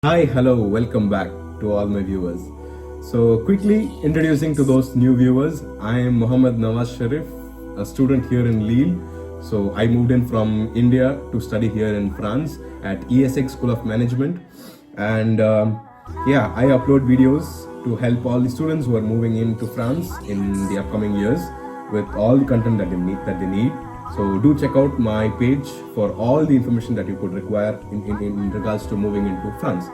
Hi, hello, welcome back to all my viewers. So, quickly introducing to those new viewers, I am Mohammad Nawaz Sharif, a student here in Lille. So, I moved in from India to study here in France at ESX School of Management. And I upload videos to help all the students who are moving into France in the upcoming years with all the content that they need. So do check out my page for all the information that you could require in regards to moving into France.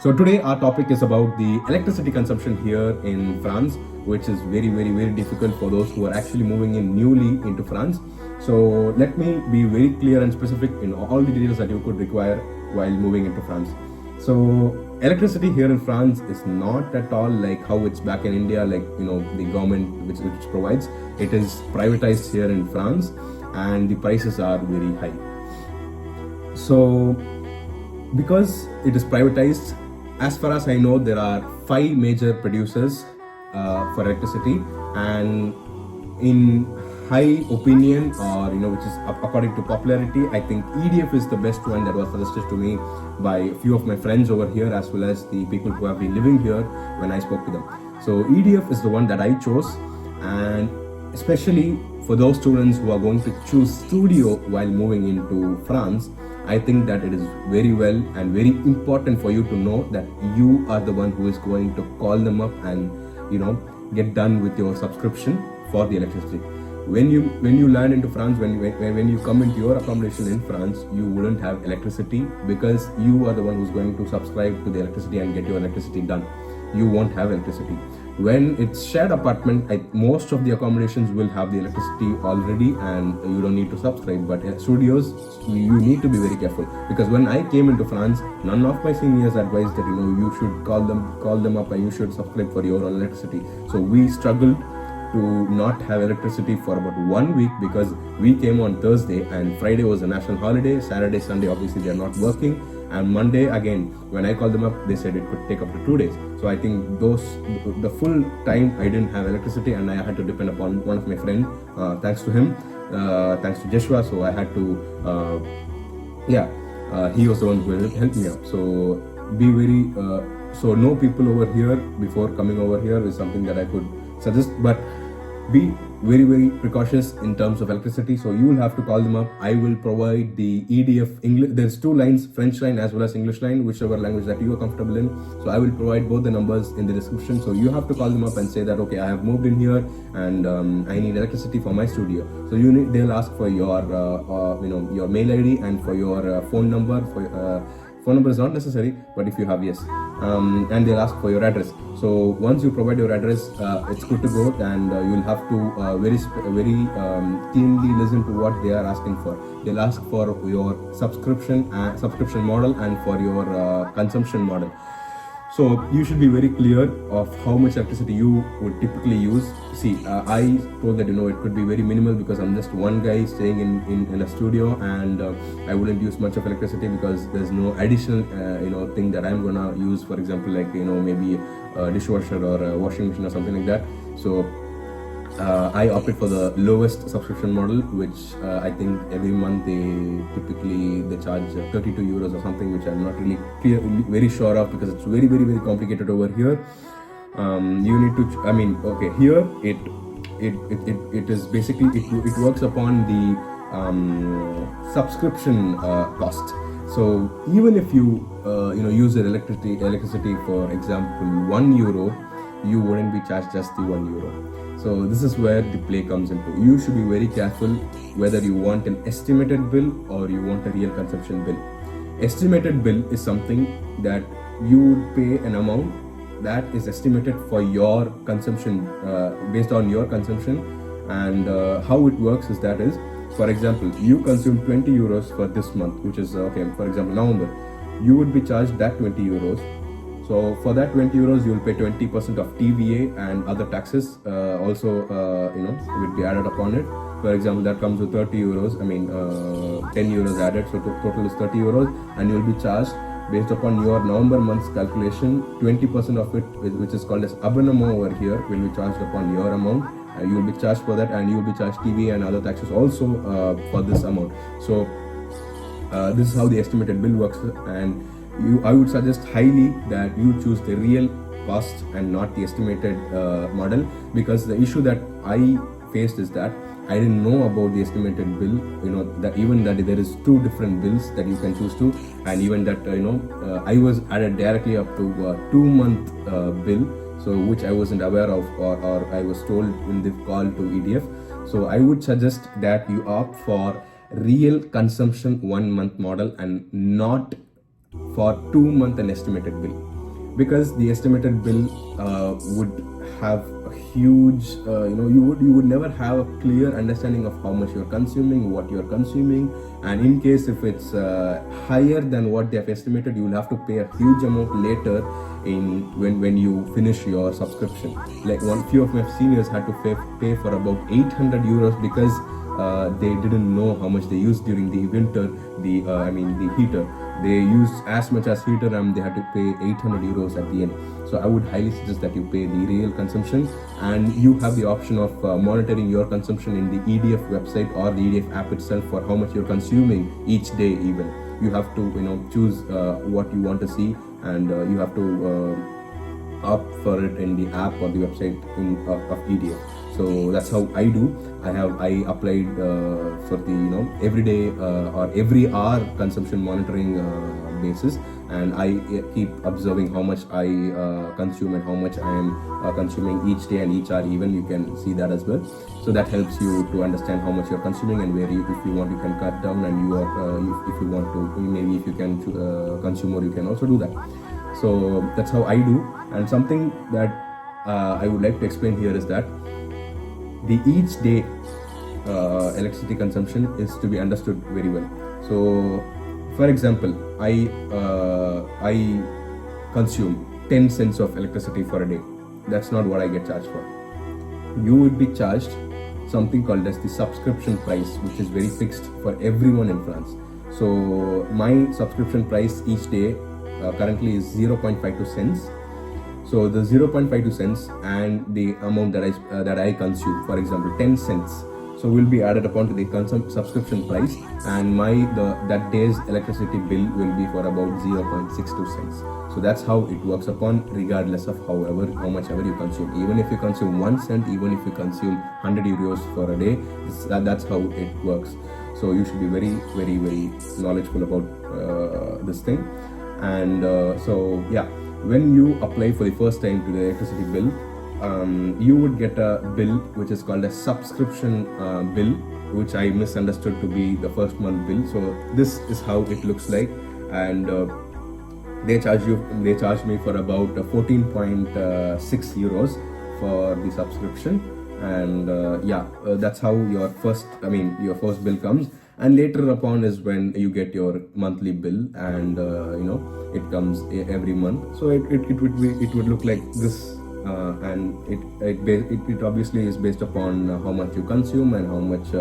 So today our topic is about the electricity consumption here in France, which is very difficult for those who are actually moving in newly into France. So let me be very clear and specific in all the details that you could require while moving into France. So electricity here in France is not at all like how it's back in India, like the government which provides. It is privatized here in France, and the prices are very high. So because it is privatized, as far as I know, there are 5 major producers for electricity, and in high opinion, or which is according to popularity, I think EDF is the best one that was suggested to me by a few of my friends over here, as well as the people who have been living here when I spoke to them. So EDF is the one that I chose, and especially for those students who are going to choose studio while moving into France, I think that it is very well and very important for you to know that you are the one who is going to call them up and get done with your subscription for the electricity. When you land into France, when you come into your accommodation in France, you wouldn't have electricity because you are the one who's going to subscribe to the electricity and get your electricity done. You won't have electricity. When it's shared apartment, most of the accommodations will have the electricity already and you don't need to subscribe. But at studios, you need to be very careful, because when I came into France, none of my seniors advised that you should call them up and you should subscribe for your own electricity. So we struggled to not have electricity for about 1 week, because we came on Thursday and Friday was a national holiday. Saturday, Sunday, obviously they are not working, and Monday again, when I called them up, they said it could take up to 2 days. So I think the full time I didn't have electricity, and I had to depend upon one of my friend. Thanks to him, thanks to Joshua. So I had to, he was the one who helped me out. So be very, so know people over here before coming over here is something that I could suggest, but be very precautious in terms of electricity. So you will have to call them up. I will provide the EDF English. There's 2 lines, French line as well as English line, whichever language that you are comfortable in. So I will provide both the numbers in the description. So you have to call them up and say that, okay, I have moved in here and I need electricity for my studio. So they'll ask for your your mail ID and for your phone number. Phone number is not necessary, but if you have, yes. And they'll ask for your address. So once you provide your address, it's good to go, and you'll have to very keenly listen to what they are asking for. They'll ask for your subscription model and for your consumption model. So you should be very clear of how much electricity you would typically use. See, I told that it could be very minimal because I'm just one guy staying in a studio, and I wouldn't use much of electricity because there's no additional thing that I'm gonna use. For example, like maybe a dishwasher or a washing machine or something like that. So I opted for the lowest subscription model, which I think every month they charge 32 euros or something, which I'm not really very sure of, because it's very complicated over here. You need to, here it is basically, it works upon the subscription cost. So even if you use your electricity, for example, €1, you wouldn't be charged just the €1. So this is where the play comes into. You should be very careful whether you want an estimated bill or you want a real consumption bill. Estimated bill is something that you would pay an amount that is estimated for your consumption, based on your consumption. And how it works is for example, you consume €20 for this month, which is for example November. You would be charged that €20. So for that €20, you will pay 20% of TVA and other taxes. Also, will be added upon it. For example, that comes to €30. €10 added, so total is €30, and you will be charged based upon your November month's calculation. 20% of it, which is called as Abonnement over here, will be charged upon your amount. You will be charged for that, and you will be charged TVA and other taxes also for this amount. So this is how the estimated bill works, and I would suggest highly that you choose the real cost and not the estimated model, because the issue that I faced is that I didn't know about the estimated bill. That even that there is two different bills that you can choose to, and even that I was added directly up to a 2-month bill, so which I wasn't aware of, or I was told in the call to EDF. So I would suggest that you opt for real consumption 1-month model and not for 2-month an estimated bill, because the estimated bill would have a huge you would never have a clear understanding of how much you're consuming, what you're consuming, and in case if it's higher than what they have estimated, you will have to pay a huge amount later when you finish your subscription. Like one few of my seniors had to pay for about 800 euros because they didn't know how much they used during the winter, the heater. They used as much as heater and they had to pay 800 euros at the end. So I would highly suggest that you pay the real consumption, and you have the option of monitoring your consumption in the EDF website or the EDF app itself for how much you're consuming each day. Even you have to choose what you want to see, and you have to opt for it in the app or the website of EDF. So that's how I do. I applied for the everyday or every hour consumption monitoring basis, and I keep observing how much I consume and how much I am consuming each day and each hour. Even you can see that as well. So that helps you to understand how much you're consuming, and where if you want you can cut down, and if you want to, maybe if you can consume more, you can also do that. So that's how I do. And something that I would like to explain here is that the each day electricity consumption is to be understood very well. So for example, I consume 10 cents of electricity for a day. That's not what I get charged for. You would be charged something called as the subscription price, which is very fixed for everyone in France. So my subscription price each day currently is 0.52 cents. So the 0.52 cents and the amount that I consume, for example 10 cents, so will be added upon to the subscription price, and that day's electricity bill will be for about 0.62 cents. So that's how it works upon, regardless of how much ever you consume. Even if you consume 1 cent, even if you consume 100 euros for a day, that's how it works. So you should be very, very, very knowledgeable about this thing. And so yeah, when you apply for the first time to the electricity bill, you would get a bill which is called a subscription bill, which I misunderstood to be the first month bill. So this is how it looks like, and they charge me for about 14.6 euros for the subscription, and that's how your first bill comes. And later upon is when you get your monthly bill, and it comes every month. So it would look like this, and it obviously is based upon how much you consume and how much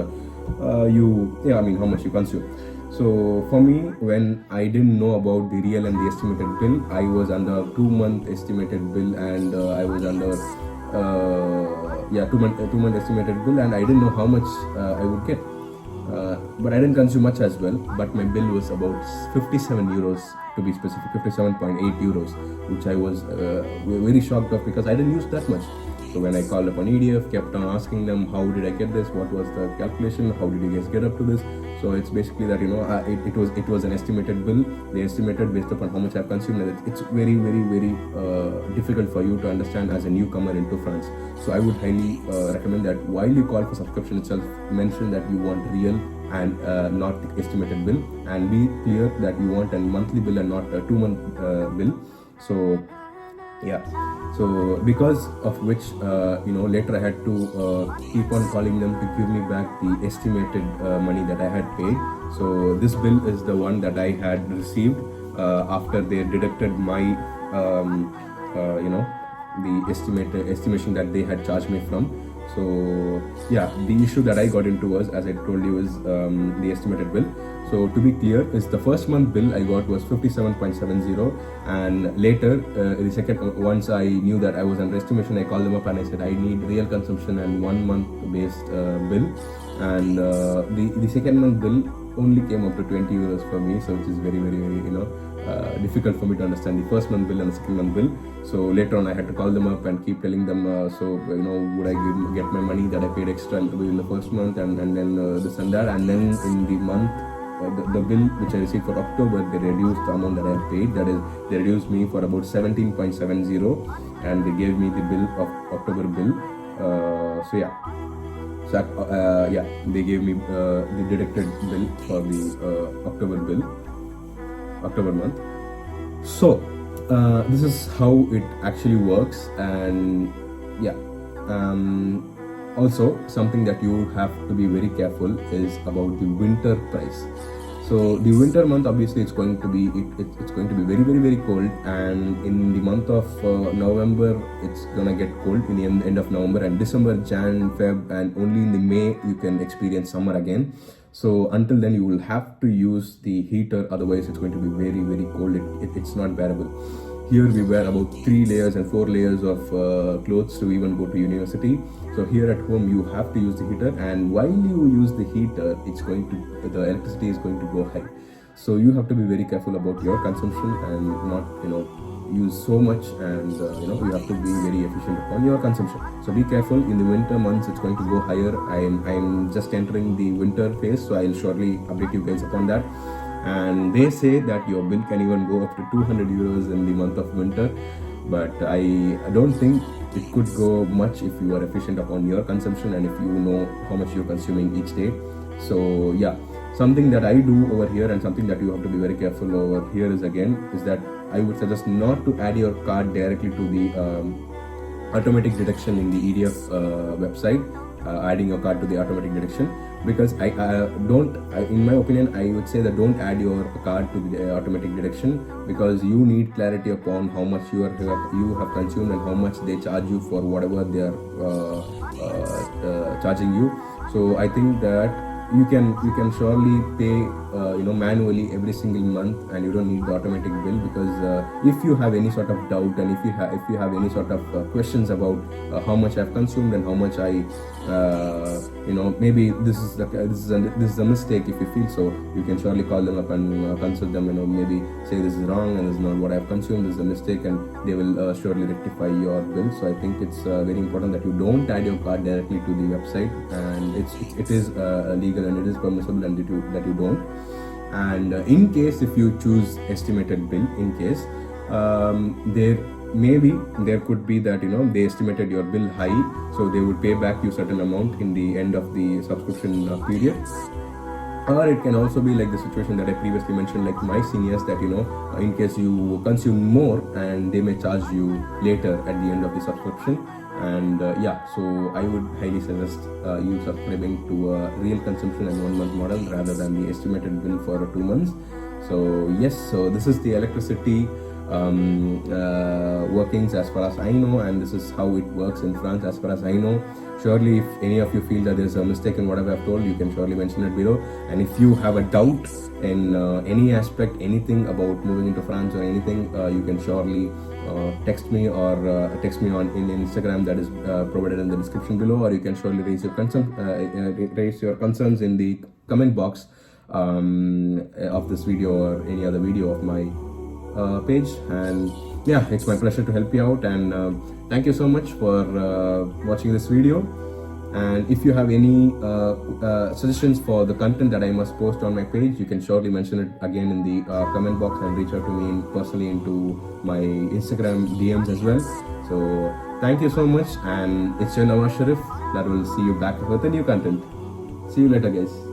how much you consume. So for me, when I didn't know about the real and the estimated bill, I was under 2-month estimated bill, and I was under 2-month estimated bill, and I didn't know how much I would get. But I didn't consume much as well, but my bill was about 57 euros to be specific, 57.8 euros, which I was very shocked of, because I didn't use that much. So when I called upon EDF, kept on asking them, how did I get this, what was the calculation, how did you guys get up to this? So it's basically that it was an estimated bill. They estimated based upon how much I've consumed. It's very, very, very difficult for you to understand as a newcomer into France. So I would highly recommend that while you call for subscription itself, mention that you want real and not the estimated bill, and be clear that you want a monthly bill and not a 2-month bill. So yeah, so because of which later I had to keep on calling them to give me back the estimated money that I had paid. So this bill is the one that I had received after they deducted my the estimation that they had charged me from. So yeah, the issue that I got into was, as I told you, is the estimated bill. So to be clear, is the first month bill I got was 57.70, and later the second, once I knew that I was under estimation, I called them up and I said I need real consumption and 1 month based bill, and the second month bill only came up to 20 euros for me, so which is very, very, very difficult for me to understand the first month bill and the second month bill. So later on I had to call them up and keep telling them, would I get my money that I paid extra in the first month, and then this and that. And then in the month, the bill which I received for October, they reduced the amount that I have paid. That is, they reduced me for about 17.70, and they gave me the bill of October bill. They gave me the deducted bill for the October month. So this is how it actually works. And also something that you have to be very careful is about the winter price. So the winter month, obviously it's going to be very, very, very cold, and in the month of November it's gonna get cold in the end of November, and December, Jan, Feb, and only in the May you can experience summer again. So until then you will have to use the heater, otherwise it's going to be very, very cold. It's not bearable. Here we wear about 3 layers and 4 layers of clothes to even go to university. So here at home you have to use the heater, and while you use the heater, the electricity is going to go high. So you have to be very careful about your consumption and not use so much, and you have to be very efficient upon your consumption. So be careful. In the winter months it's going to go higher. I'm just entering the winter phase, so I'll shortly update you guys upon that. And they say that your bill can even go up to 200 euros in the month of winter, but I don't think it could go much if you are efficient upon your consumption and if you know how much you're consuming each day. So something that I do over here, and something that you have to be very careful over here is that I would suggest not to add your card directly to the automatic deduction in the EDF website. Adding your card to the automatic deduction, because in my opinion, I would say that don't add your card to the automatic deduction, because you need clarity upon how much you have consumed and how much they charge you for whatever they are charging you. So I think that you can surely pay manually every single month, and you don't need the automatic bill, because if you have any sort of doubt, and if you have any sort of questions about how much I've consumed and how much I maybe this is a mistake, if you feel so, you can surely call them up and consult them, maybe say this is wrong and this is not what I've consumed, this is a mistake, and they will surely rectify your bill. So I think it's very important that you don't add your card directly to the website, and it is legal and it is permissible, and that you don't. And in case if you choose estimated bill, in case there could be that they estimated your bill high, so they would pay back you certain amount in the end of the subscription period. Or it can also be like the situation that I previously mentioned, like my seniors, that in case you consume more, and they may charge you later at the end of the subscription. And so I would highly suggest you subscribing to a real consumption and 1 month model rather than the estimated bill for 2 months. So so this is the electricity workings as far as I know, and this is how it works in France as far as I know. Surely if any of you feel that there's a mistake in whatever I've told, you can surely mention it below. And if you have a doubt in any aspect, anything about moving into France or anything, you can surely text me or text me in Instagram, that is provided in the description below, or you can surely raise your concerns in the comment box of this video or any other video of my page. And it's my pleasure to help you out, and thank you so much for watching this video. And if you have any suggestions for the content that I must post on my page, you can surely mention it again in the comment box, and reach out to me personally into my Instagram DMs as well. So thank you so much, and it's your Nawaz Sharif that will see you back with a new content. See you later, guys.